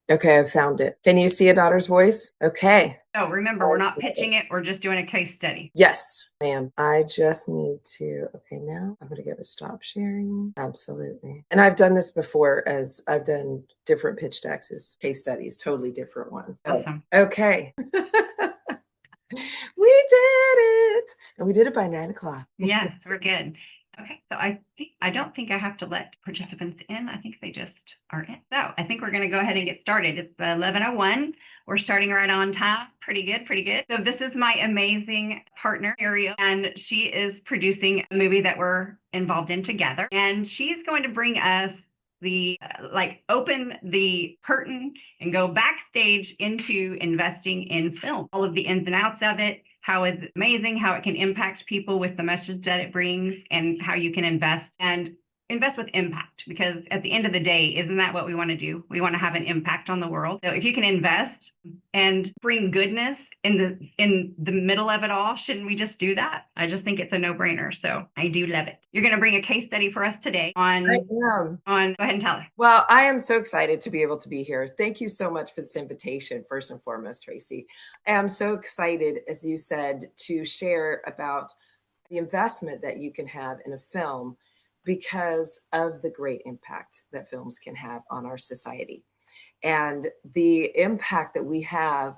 Okay, I found it. Can you see a daughter's voice? Okay. Oh, remember, we're not pitching it. We're just doing a case study. Yes, ma'am. I just need to, okay, now I'm going to go to stop sharing. Absolutely. And I've done this before as I've done different pitch decks as case studies, totally different ones. Oh, Awesome. okay. We did it. And we did it by 9 o'clock. Yes, we're good. Okay, so I don't think I have to let participants in. I think they just are in. So I think we're going to go ahead and get started. It's 11:01. We're starting right on time. Pretty good, pretty good. So this is my amazing partner, Ariel, and she is producing a movie that we're involved in together. And she's going to bring us the like open the curtain and go backstage into investing in film, all of the ins and outs of it, how it's amazing, how it can impact people with the message that it brings, and how you can invest with impact. Because at the end of the day, isn't that what we want to do? We want to have an impact on the world. So if you can invest and bring goodness in the middle of it all, shouldn't we just do that? I just think it's a no-brainer. So I do love it. You're going to bring a case study for us today I am. on go ahead and tell her. Well, I am so excited to be able to be here. Thank you so much for this invitation, first and foremost, Tracy. I am so excited, as you said, to share about the investment that you can have in a film because of the great impact that films can have on our society and the impact that we have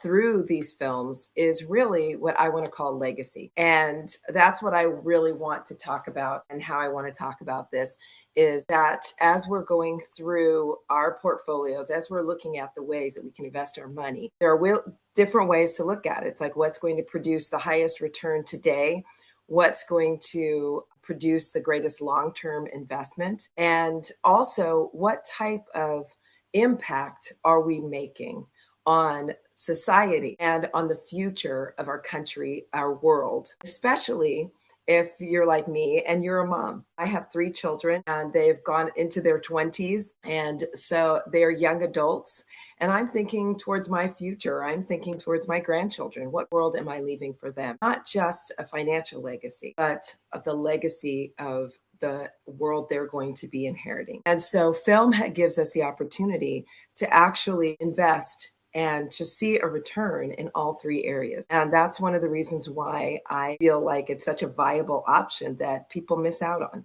through these films is really what I want to call legacy. And that's what I really want to talk about. And how I want to talk about this is that as we're going through our portfolios, as we're looking at the ways that we can invest our money, there are different ways to look at it. It's like what's going to produce the highest return today, what's going to produce the greatest long-term investment, and also what type of impact are we making on society and on the future of our country, our world, especially if you're like me and you're a mom. I have 3 children and they've gone into their 20s. And so they're young adults. And I'm thinking towards my future. I'm thinking towards my grandchildren. What world am I leaving for them? Not just a financial legacy, but the legacy of the world they're going to be inheriting. And so film gives us the opportunity to actually invest and to see a return in all 3 areas. And that's one of the reasons why I feel like it's such a viable option that people miss out on.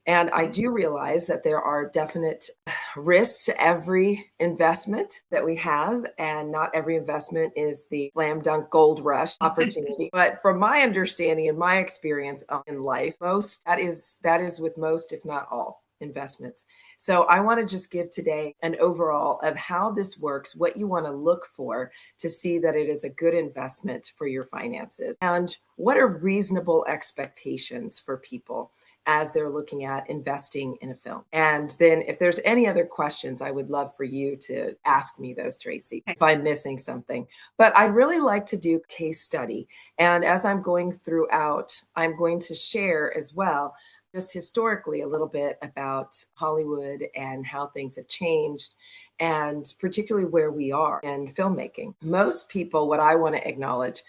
And I do realize that there are definite risks to every investment that we have, and not every investment is the slam dunk gold rush opportunity. But from my understanding and my experience in life, most that is with most, if not all, investments. So I want to just give today an overall of how this works, what you want to look for to see that it is a good investment for your finances, and what are reasonable expectations for people as they're looking at investing in a film. And then if there's any other questions, I would love for you to ask me those, Tracy, if I'm missing something. But I'd really like to do a case study. And as I'm going throughout, I'm going to share as well just historically a little bit about Hollywood and how things have changed, and particularly where we are in filmmaking. Most people, what I want to acknowledge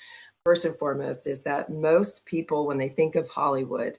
first and foremost is that most people, when they think of Hollywood,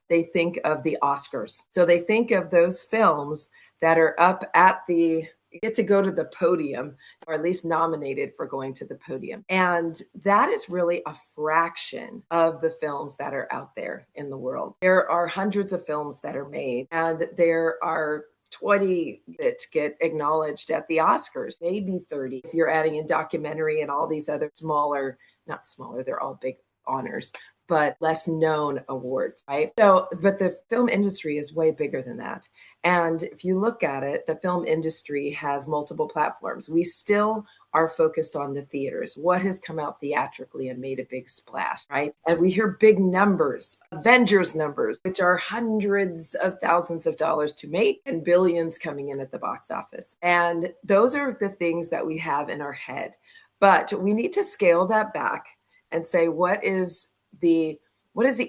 they think of the Oscars. So they think of those films that are up at you get to go to the podium, or at least nominated for going to the podium. And that is really a fraction of the films that are out there in the world. There are hundreds of films that are made, and there are 20 that get acknowledged at the Oscars, maybe 30 if you're adding in documentary and all these other smaller, not smaller, they're all big honors, but less known awards, right? So, but the film industry is way bigger than that. And if you look at it, the film industry has multiple platforms. We still are focused on the theaters, what has come out theatrically and made a big splash, right? And we hear big numbers, Avengers numbers, which are hundreds of thousands of dollars to make and billions coming in at the box office. And those are the things that we have in our head. But we need to scale that back and say, what is the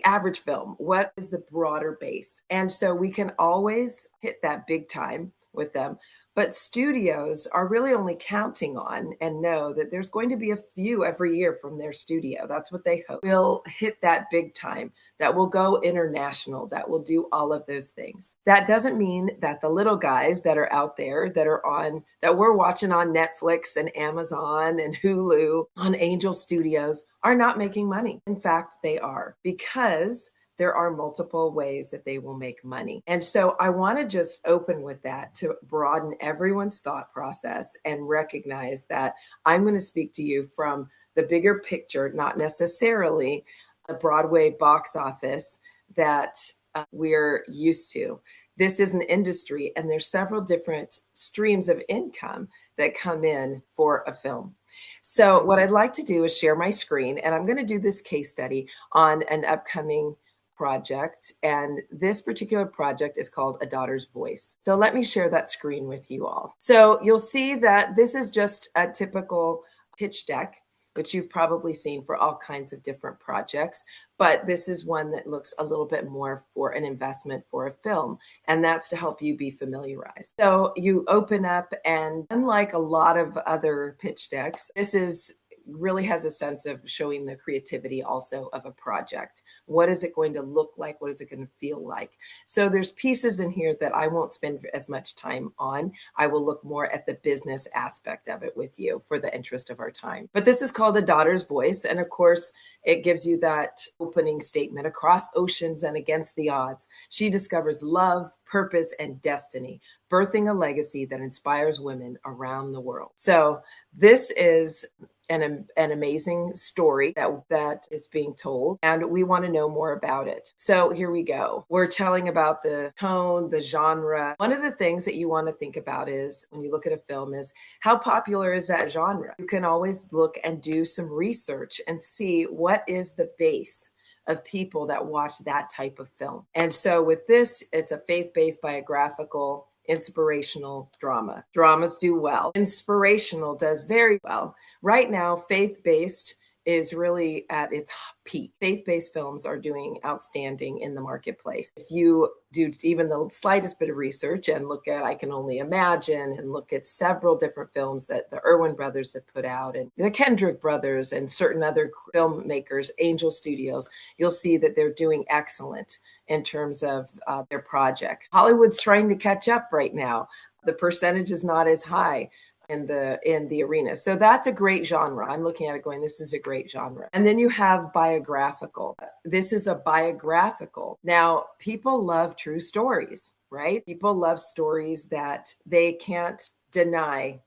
average film? What is the broader base? And so we can always hit that big time with them. But studios are really only counting on and know that there's going to be a few every year from their studio. That's what they hope will hit that big time, that will go international, that will do all of those things. That doesn't mean that the little guys that are out there that we're watching on Netflix and Amazon and Hulu on Angel Studios are not making money. In fact, they are, because there are multiple ways that they will make money. And so I want to just open with that to broaden everyone's thought process and recognize that I'm going to speak to you from the bigger picture, not necessarily a Broadway box office that we're used to. This is an industry, and there's several different streams of income that come in for a film. So what I'd like to do is share my screen, and I'm going to do this case study on an upcoming project. And this particular project is called A Daughter's Voice. So let me share that screen with you all. So you'll see that this is just a typical pitch deck, which you've probably seen for all kinds of different projects. But this is one that looks a little bit more for an investment for a film, and that's to help you be familiarized. So you open up, and unlike a lot of other pitch decks, this is really has a sense of showing the creativity also of a project. What is it going to look like? What is it going to feel like? So there's pieces in here that I won't spend as much time on. I will look more at the business aspect of it with you for the interest of our time. But this is called A Daughter's Voice. And of course, it gives you that opening statement: across oceans and against the odds, she discovers love, purpose, and destiny, birthing a legacy that inspires women around the world. So this is an amazing story that is being told, and we want to know more about it. So here we go. We're telling about the tone, the genre. One of the things that you want to think about is, when you look at a film, is how popular is that genre? You can always look and do some research and see what is the base of people that watch that type of film. And so with this, it's a faith-based biographical inspirational drama. Dramas do well. Inspirational does very well. Right now, faith-based is really at its peak. Faith-based films are doing outstanding in the marketplace. If you do even the slightest bit of research and look at I Can Only Imagine, and look at several different films that the Irwin brothers have put out, and the Kendrick brothers and certain other filmmakers, Angel Studios, you'll see that they're doing excellent in terms of their projects. Hollywood's trying to catch up right now. The percentage is not as high in the arena. So that's a great genre. I'm looking at it going, this is a great genre. And then you have biographical. This is a biographical. Now, people love true stories, right? People love stories that they can't deny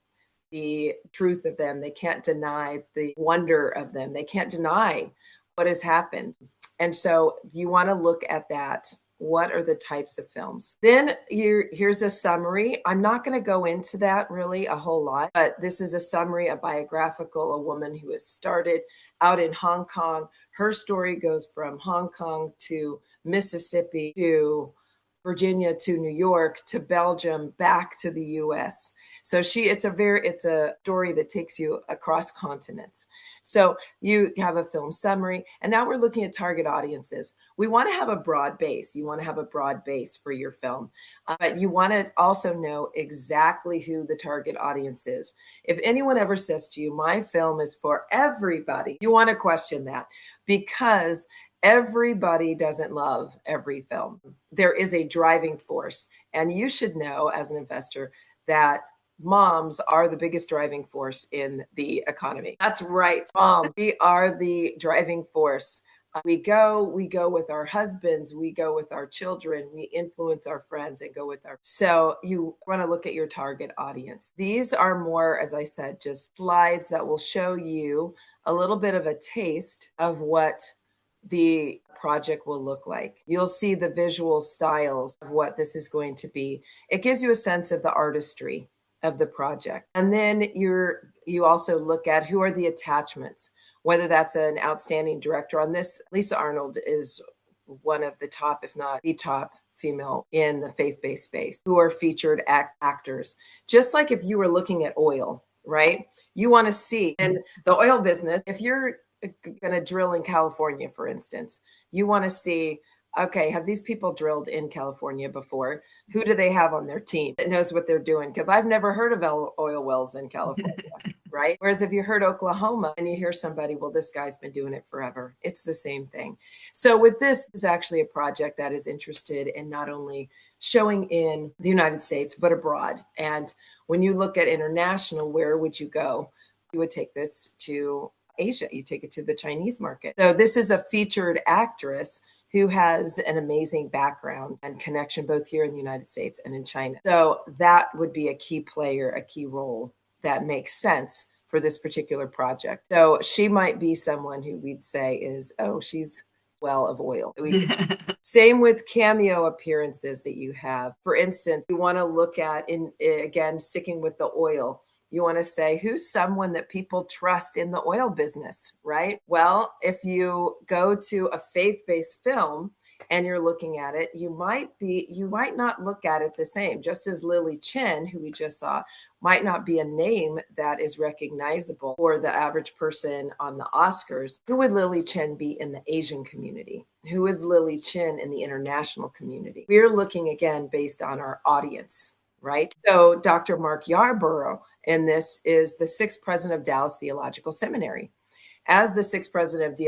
the truth of them. They can't deny the wonder of them. They can't deny what has happened. And so you want to look at that. What are the types of films? Then here's a summary. I'm not going to go into that really a whole lot, but this is a summary, a biographical, a woman who has started out in Hong Kong. Her story goes from Hong Kong to Mississippi to Virginia to New York to Belgium back to the US. So it's a story that takes you across continents. So you have a film summary, and now we're looking at target audiences. We want to have a broad base. You want to have a broad base for your film, but you want to also know exactly who the target audience is. If anyone ever says to you, my film is for everybody, you want to question that, because everybody doesn't love every film. There is a driving force, and you should know as an investor that moms are the biggest driving force in the economy. That's right, moms. We are the driving force. We go with our husbands, we go with our children, we influence our friends and go with our. So you want to look at your target audience. These are more, as I said, just slides that will show you a little bit of a taste of what the project will look like. You'll see the visual styles of what this is going to be. It gives you a sense of the artistry of the project. And then you also look at who are the attachments, whether that's an outstanding director. On this, Lisa Arnold is one of the top, if not the top female in the faith-based space, who are featured actors. Just like if you were looking at oil, right? You want to see in the oil business, if you're going to drill in California, for instance, you want to see okay, have these people drilled in California before? Who do they have on their team that knows what they're doing? Because I've never heard of oil wells in California. Right? Whereas if you heard Oklahoma and you hear somebody, well, this guy's been doing it forever, it's the same thing. So with this is actually a project that is interested in not only showing in the United States, but abroad. And when you look at international, where would you go? You would take this to Asia, you take it to the Chinese market. So this is a featured actress who has an amazing background and connection both here in the United States and in China. So that would be a key player, a key role that makes sense for this particular project. So she might be someone who we'd say is, oh, she's well of oil. Same with cameo appearances that you have. For instance, you want to look at, in again, sticking with the oil, you want to say, who's someone that people trust in the oil business, right? Well, if you go to a faith-based film and you're looking at it, you might not look at it the same. Just as Lily Chen, who we just saw, might not be a name that is recognizable for the average person on the Oscars. Who would Lily Chen be in the Asian community? Who is Lily Chen in the international community? We're looking again based on our audience, right? So Dr. Mark Yarborough in this is the sixth president of Dallas Theological Seminary. As the sixth president of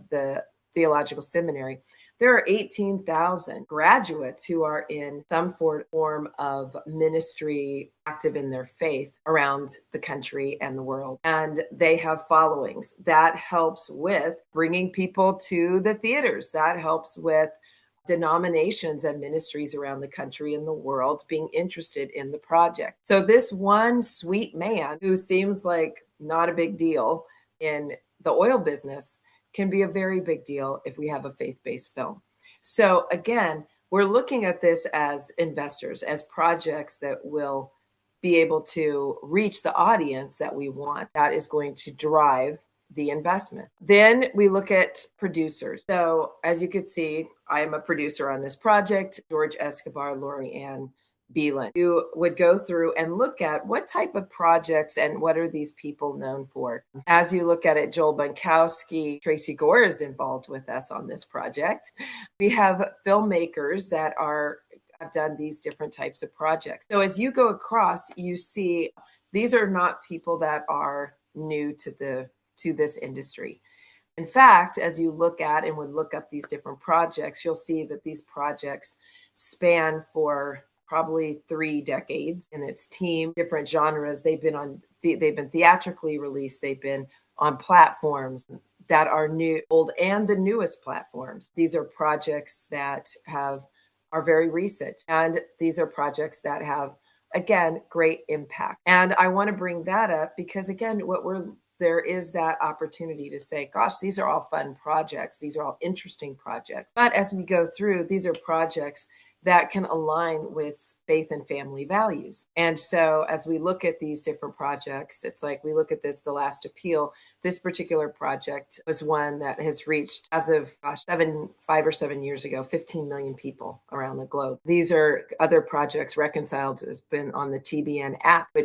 the Theological Seminary, there are 18,000 graduates who are in some form of ministry, active in their faith around the country and the world. And they have followings. That helps with bringing people to the theaters. That helps with denominations and ministries around the country and the world being interested in the project. So this one sweet man who seems like not a big deal in the oil business can be a very big deal if we have a faith-based film. So again, we're looking at this as investors, as projects that will be able to reach the audience that we want. That is going to drive the investment. Then we look at producers. So as you can see, I am a producer on this project, George Escobar, Lori Ann Beelan. You would go through and look at what type of projects and what are these people known for. As you look at it, Joel Bunkowski, Tracy Gore is involved with us on this project. We have filmmakers that have done these different types of projects. So as you go across, you see these are not people that are new to this industry. In fact, as you look at and would look up these different projects, you'll see that these projects span for probably 3 decades in its team, different genres. They've been theatrically released. They've been on platforms that are new, old, and the newest platforms. These are projects that are very recent, and these are projects that have, again, great impact. And I want to bring that up because, again, there is that opportunity to say, gosh, these are all fun projects. These are all interesting projects. But as we go through, these are projects that can align with faith and family values. And so as we look at these different projects, it's like we look at this, The Last Appeal. This particular project was one that has reached, as of 5 or 7 years ago, 15 million people around the globe. These are other projects. Reconciled has been on the TBN app, the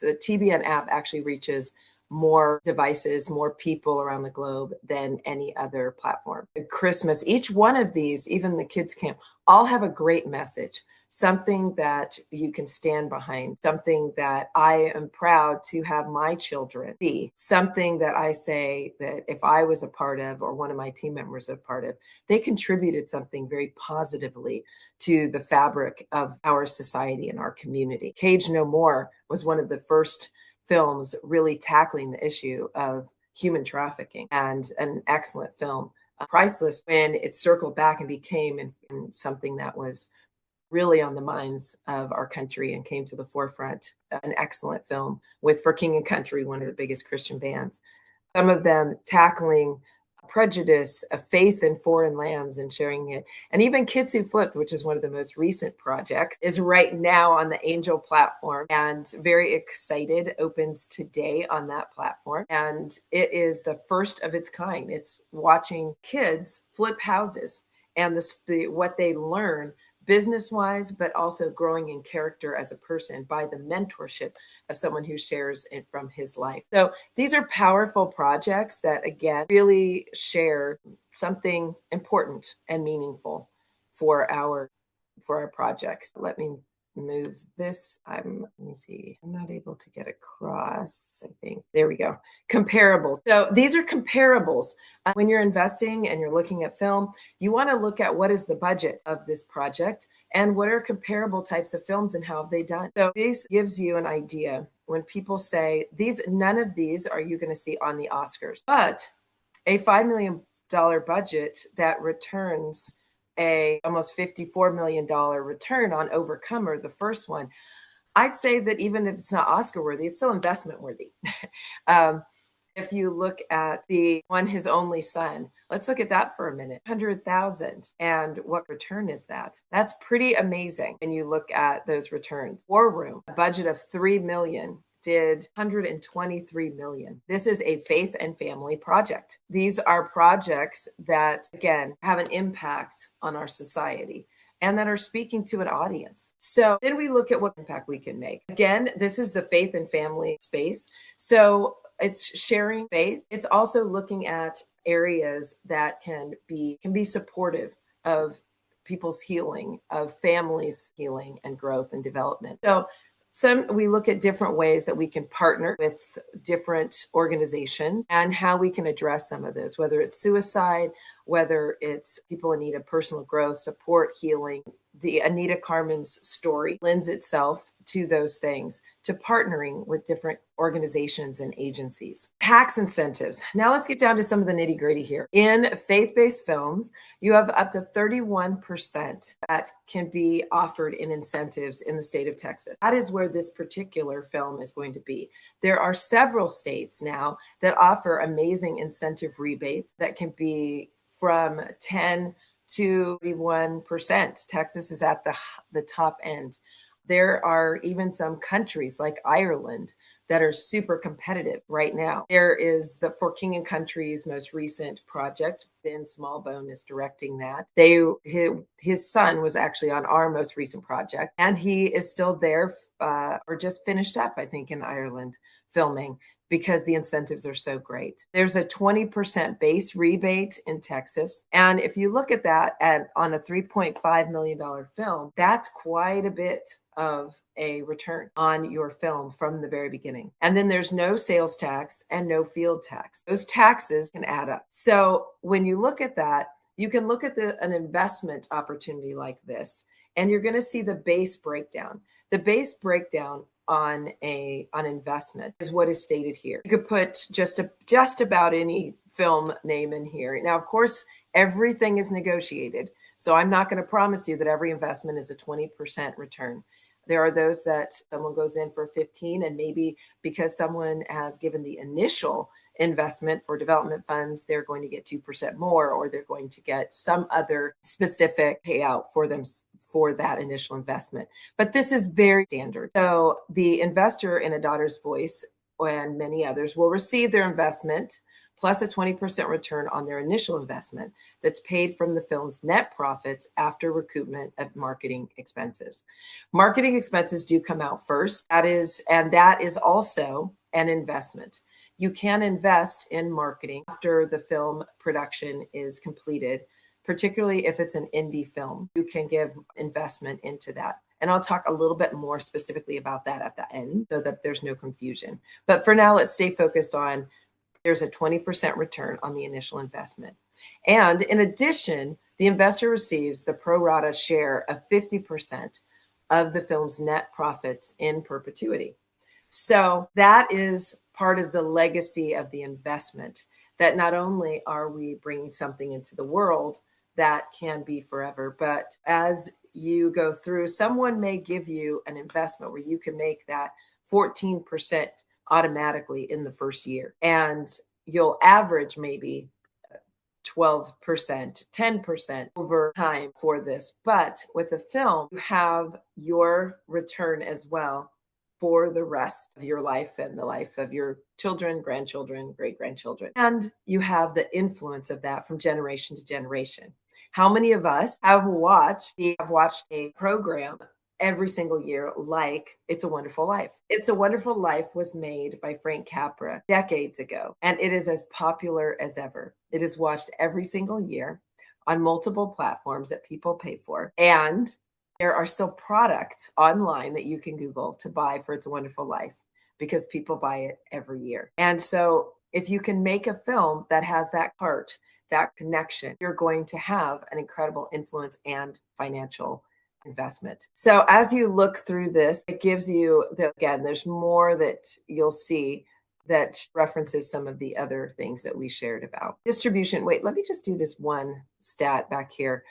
TBN app actually reaches more devices, more people around the globe than any other platform. At Christmas, each one of these, even the kids camp, all have a great message, something that you can stand behind, something that I am proud to have my children see, something that I say that if I was a part of or one of my team members a part of, they contributed something very positively to the fabric of our society and our community. Cage No More was one of the first films really tackling the issue of human trafficking, and an excellent film. Priceless when it circled back and became in something that was really on the minds of our country and came to the forefront. An excellent film with For King and Country, one of the biggest Christian bands. Some of them tackling prejudice of faith in foreign lands and sharing it. And even Kids Who Flipped, which is one of the most recent projects, is right now on the Angel platform and very excited, opens today on that platform. And it is the first of its kind. It's watching kids flip houses and what they learn business wise, but also growing in character as a person by the mentorship of someone who shares it from his life. So these are powerful projects that, again, really share something important and meaningful for our projects. Let me move this. Let me see. I'm not able to get across, I think. There we go. Comparables. So these are comparables. When you're investing and you're looking at film, you want to look at what is the budget of this project and what are comparable types of films and how have they done. So this gives you an idea when people say none of these are you going to see on the Oscars, but a $5 million budget that returns a almost $54 million return on Overcomer, the first one, I'd say that even if it's not Oscar worthy, it's still investment worthy. um, if you look at the one, His Only Son, let's look at that for a minute. 100,000. And what return is that? That's pretty amazing when you look at those returns. War Room, a budget of 3 million, did 123 million. This is a faith and family project. These are projects that, again, have an impact on our society and that are speaking to an audience. So then we look at what impact we can make. Again, this is the faith and family space. So it's sharing faith. It's also looking at areas that can be supportive of people's healing, of families' healing and growth and development. So we look at different ways that we can partner with different organizations and how we can address some of those, whether it's suicide, whether it's people in need of personal growth, support, healing. The Anita Carmen's story lends itself to those things, to partnering with different organizations and agencies. Tax incentives. Now let's get down to some of the nitty gritty here. In faith-based films, you have up to 31% that can be offered in incentives in the state of Texas. That is where this particular film is going to be. There are several states now that offer amazing incentive rebates that can be from 10 to 31%. Texas is at the top end. There are even some countries like Ireland that are super competitive right now. There is For King and Country's most recent project. Ben Smallbone is directing that. His son was actually on our most recent project, and he is still there or just finished up, I think, in Ireland filming, because the incentives are so great. There's a 20% base rebate in Texas. And if you look at that on a $3.5 million film, that's quite a bit of a return on your film from the very beginning. And then there's no sales tax and no field tax. Those taxes can add up. So when you look at that, you can look at an investment opportunity like this, and you're going to see the base breakdown. The base breakdown on investment is what is stated here. You could put just about any film name in here. Now, of course, everything is negotiated. So I'm not going to promise you that every investment is a 20% return. There are those that someone goes in for 15, and maybe because someone has given the initial investment for development funds, they're going to get 2% more, or they're going to get some other specific payout for them for that initial investment. But this is very standard. So the investor in A Daughter's Voice and many others will receive their investment plus a 20% return on their initial investment that's paid from the film's net profits after recoupment of marketing expenses. Marketing expenses do come out first. That is also an investment. You can invest in marketing after the film production is completed, particularly if it's an indie film. You can give investment into that. And I'll talk a little bit more specifically about that at the end so that there's no confusion. But for now, let's stay focused on there's a 20% return on the initial investment. And in addition, the investor receives the pro rata share of 50% of the film's net profits in perpetuity. So that is part of the legacy of the investment, that not only are we bringing something into the world that can be forever, but as you go through, someone may give you an investment where you can make that 14% automatically in the first year. And you'll average maybe 12%, 10% over time for this. But with a film, you have your return as well for the rest of your life and the life of your children, grandchildren, great grandchildren. And you have the influence of that from generation to generation. How many of us have watched a program every single year, like It's a Wonderful Life? It's a Wonderful Life was made by Frank Capra decades ago, and it is as popular as ever. It is watched every single year on multiple platforms that people pay for. And there are still products online that you can Google to buy for It's a Wonderful Life because people buy it every year. And so if you can make a film that has that part, that connection, you're going to have an incredible influence and financial investment. So as you look through this, it gives you again, there's more that you'll see that references some of the other things that we shared about. Distribution. Wait, let me just do this one stat back here,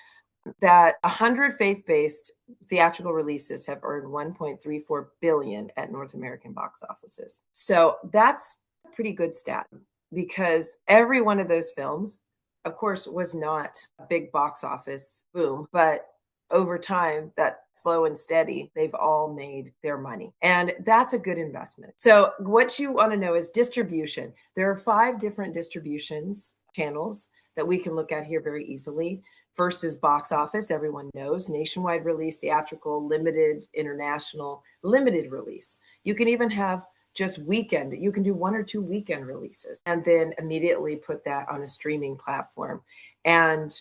that 100 faith-based theatrical releases have earned 1.34 billion at North American box offices. So that's a pretty good stat, because every one of those films, of course, was not a big box office boom, but over time, that slow and steady, they've all made their money. And that's a good investment. So what you want to know is distribution. There are 5 different distributions channels that we can look at here very easily. First is box office, everyone knows, nationwide release, theatrical, limited, international, limited release. You can even have just weekend. You can do 1 or 2 weekend releases and then immediately put that on a streaming platform. And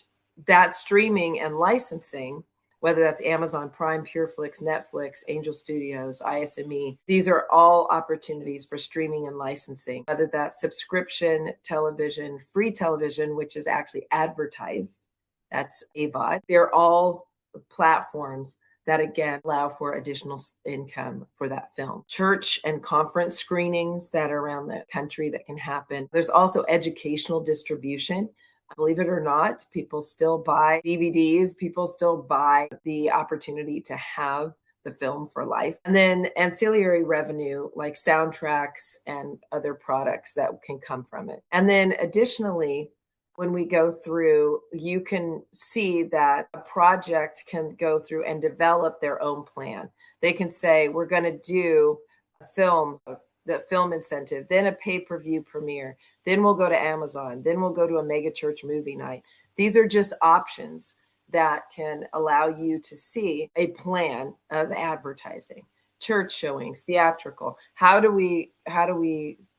that streaming and licensing, whether that's Amazon Prime, PureFlix, Netflix, Angel Studios, ISME, these are all opportunities for streaming and licensing, whether that's subscription television, free television, which is actually advertised, that's AVOD. They're all platforms that again allow for additional income for that film. Church and conference screenings that are around the country that can happen. There's also educational distribution. Believe it or not, people still buy DVDs, people still buy the opportunity to have the film for life. And then ancillary revenue like soundtracks and other products that can come from it. And then additionally, when we go through, you can see that a project can go through and develop their own plan. They can say, we're going to do a film, the film incentive, then a pay-per-view premiere, then we'll go to Amazon, then we'll go to a mega church movie night. These are just options that can allow you to see a plan of advertising, church showings, theatrical. How do we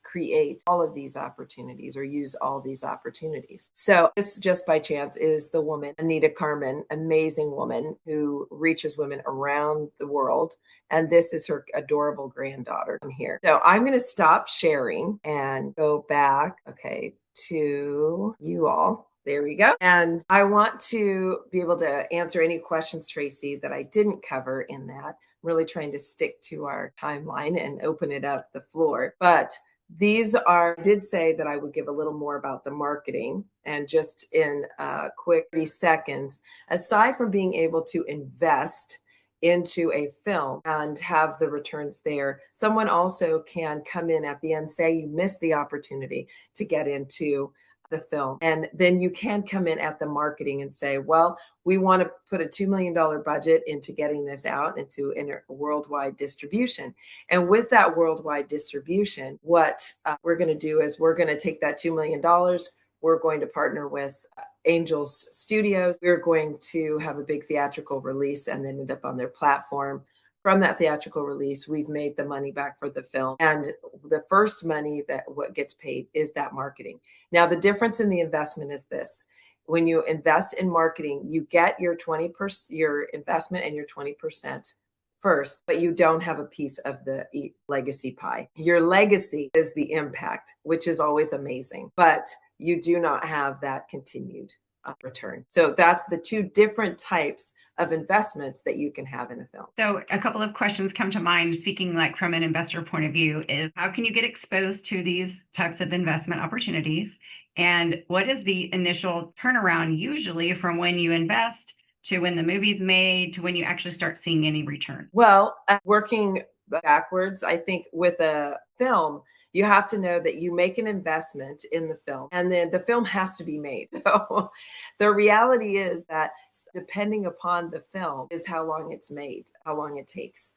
create all of these opportunities or use all these opportunities? So this, just by chance, is the woman, Anita Carmen, amazing woman who reaches women around the world. And this is her adorable granddaughter in here. So I'm going to stop sharing and go back, okay, to you all. There we go. And I want to be able to answer any questions, Tracy, that I didn't cover in that. I'm really trying to stick to our timeline and open it up the floor. But these are, I did say that I would give a little more about the marketing, and just in a quick 30 seconds, aside from being able to invest into a film and have the returns there, someone also can come in at the end, say you missed the opportunity to get into the film. And then you can come in at the marketing and say, well, we want to put a $2 million budget into getting this out into worldwide distribution. And with that worldwide distribution, what we're going to do is we're going to take that $2 million. We're going to partner with Angels Studios. We're going to have a big theatrical release and then end up on their platform. From that theatrical release, we've made the money back for the film. And the first money that what gets paid is that marketing. Now, the difference in the investment is this. When you invest in marketing, you get your 20%, your investment and your 20% first, but you don't have a piece of the legacy pie. Your legacy is the impact, which is always amazing, but you do not have that continued return. So that's the 2 different types of investments that you can have in a film. So a couple of questions come to mind, speaking like from an investor point of view, is how can you get exposed to these types of investment opportunities? And what is the initial turnaround usually from when you invest to when the movie's made to when you actually start seeing any return? Well, working backwards, I think with a film, you have to know that you make an investment in the film and then the film has to be made. So the reality is that depending upon the film is how long it's made, how long it takes.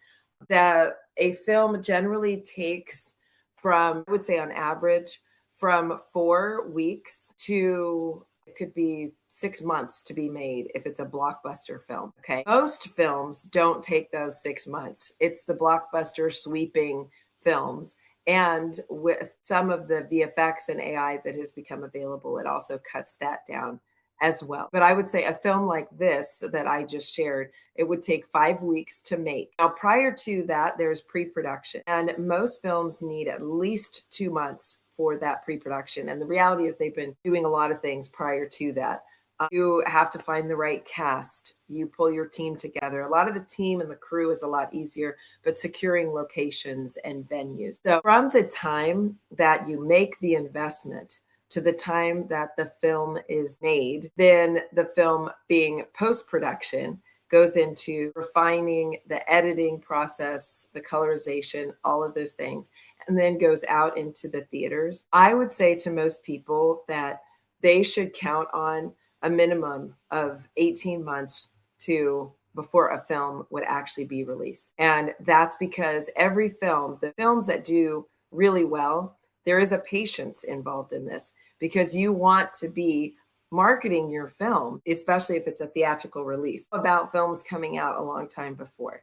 That a film generally takes from, I would say on average, from 4 weeks to it could be 6 months to be made if it's a blockbuster film. Okay. Most films don't take those 6 months. It's the blockbuster sweeping films. And with some of the VFX and AI that has become available, it also cuts that down as well. But I would say a film like this that I just shared, it would take 5 weeks to make. Now, prior to that, there's pre production, and most films need at least 2 months for that pre production. And the reality is, they've been doing a lot of things prior to that. You have to find the right cast. You pull your team together. A lot of the team and the crew is a lot easier, but securing locations and venues. So, from the time that you make the investment to the time that the film is made, then the film being post production goes into refining the editing process, the colorization, all of those things, and then goes out into the theaters. I would say to most people that they should count on a minimum of 18 months to before a film would actually be released. And that's because every film, the films that do really well, there is a patience involved in this because you want to be marketing your film, especially if it's a theatrical release, about films coming out a long time before.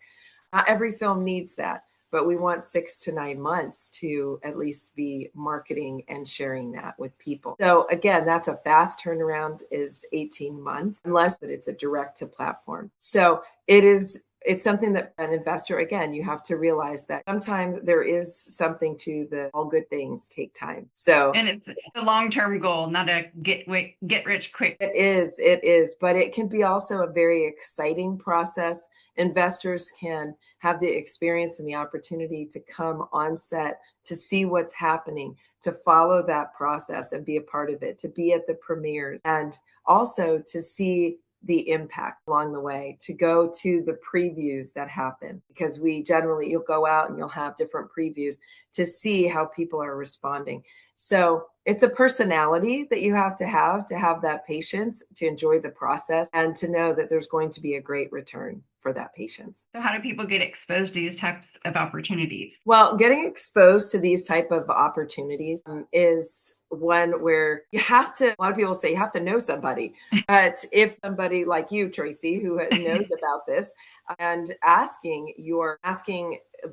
Not every film needs that, but we want 6 to 9 months to at least be marketing and sharing that with people. So again, that's a fast turnaround, is 18 months, unless that it's a direct to platform. So it's something that an investor, again, you have to realize that sometimes there is something to the all good things take time. So And it's a long-term goal, not a get rich quick. it is, but it can be also a very exciting process. Investors can have the experience and the opportunity to come on set to see what's happening, to follow that process and be a part of it, to be at the premieres, and also to see the impact along the way, to go to the previews that happen, because you'll go out and you'll have different previews to see how people are responding. So it's a personality that you have to have that patience, to enjoy the process, and to know that there's going to be a great return for that patience. So how do people get exposed to these types of opportunities? Well, getting exposed to these type of opportunities is one where you have to, a lot of people say you have to know somebody. But if somebody like you, Tracy, who knows about this, and asking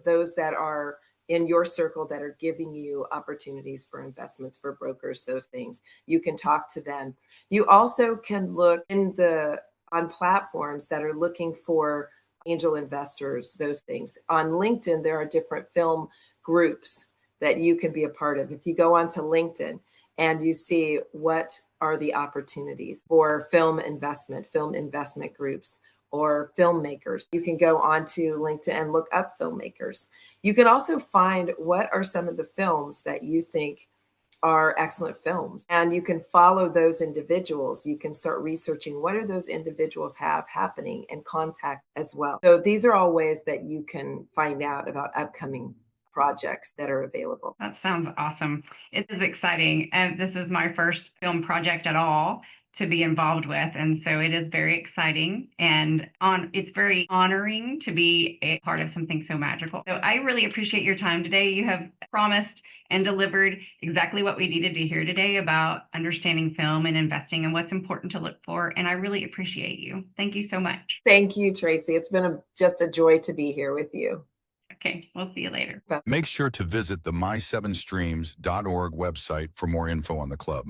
those that are in your circle that are giving you opportunities for investments, for brokers, those things, you can talk to them. You also can look on platforms that are looking for angel investors, those things. On LinkedIn, there are different film groups that you can be a part of. If you go onto LinkedIn and you see what are the opportunities for film investment groups or filmmakers, you can go onto LinkedIn and look up filmmakers. You can also find what are some of the films that you think are excellent films, and you can follow those individuals. You can start researching what do those individuals have happening, and contact as well. So these are all ways that you can find out about upcoming projects that are available. That sounds awesome. It is exciting. And this is my first film project at all to be involved with. And so it is very exciting, and it's very honoring to be a part of something so magical. So I really appreciate your time today. You have promised and delivered exactly what we needed to hear today about understanding film and investing and what's important to look for. And I really appreciate you. Thank you so much. Thank you, Tracy. It's been just a joy to be here with you. Okay, we'll see you later. Make sure to visit the my7streams.org website for more info on the club.